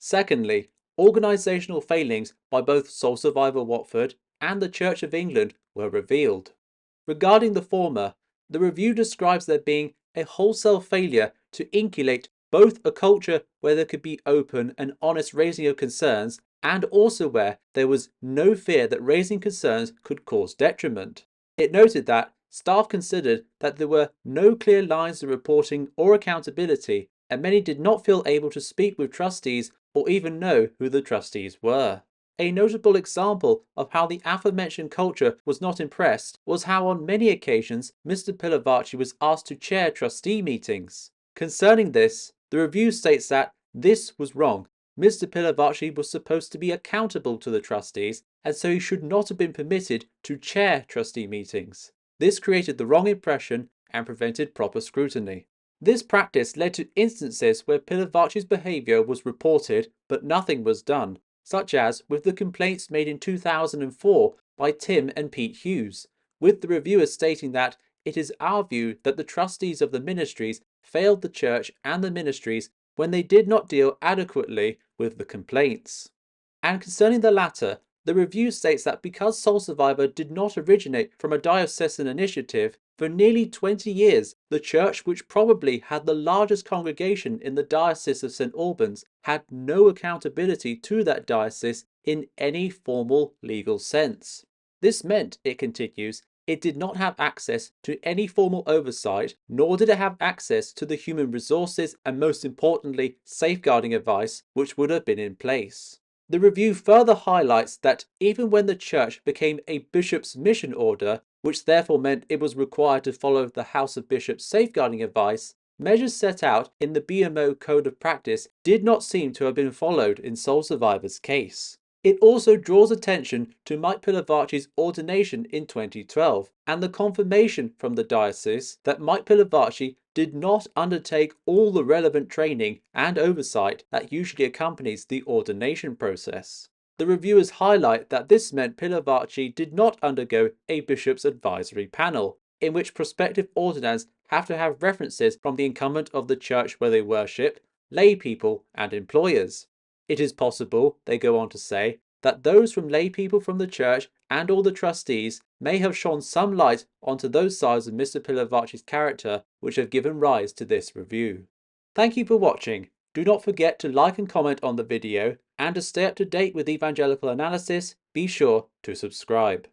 Secondly, organisational failings by both Soul Survivor Watford and the Church of England were revealed. Regarding the former, the review describes there being a wholesale failure to inculcate both a culture where there could be open and honest raising of concerns, and also where there was no fear that raising concerns could cause detriment. It noted that staff considered that there were no clear lines of reporting or accountability, and many did not feel able to speak with trustees or even know who the trustees were. A notable example of how the aforementioned culture was not impressed was how on many occasions Mr. Pilavachi was asked to chair trustee meetings. Concerning this, the review states that this was wrong. Mr. Pilavachi was supposed to be accountable to the trustees, and so he should not have been permitted to chair trustee meetings. This created the wrong impression and prevented proper scrutiny. This practice led to instances where Pilavachi's behaviour was reported but nothing was done, such as with the complaints made in 2004 by Tim and Pete Hughes, with the reviewers stating that it is our view that the trustees of the ministries failed the church and the ministries when they did not deal adequately with the complaints. And concerning the latter, the review states that because Soul Survivor did not originate from a diocesan initiative, for nearly 20 years, the church, which probably had the largest congregation in the Diocese of St. Albans, had no accountability to that diocese in any formal legal sense. This meant, it continues, it did not have access to any formal oversight, nor did it have access to the human resources and, most importantly, safeguarding advice which would have been in place. The review further highlights that even when the church became a bishop's mission order, which therefore meant it was required to follow the House of Bishops safeguarding advice, measures set out in the BMO Code of Practice did not seem to have been followed in Soul Survivor's case. It also draws attention to Mike Pilavachi's ordination in 2012 and the confirmation from the diocese that Mike Pilavachi did not undertake all the relevant training and oversight that usually accompanies the ordination process. The reviewers highlight that this meant Pilavachi did not undergo a bishop's advisory panel, in which prospective ordinands have to have references from the incumbent of the church where they worship, lay people, and employers. It is possible, they go on to say, that those from lay people from the church and all the trustees may have shone some light onto those sides of Mr. Pilavachi's character which have given rise to this review. Thank you for watching. Do not forget to like and comment on the video, and to stay up to date with Evangelical Analysis, be sure to subscribe.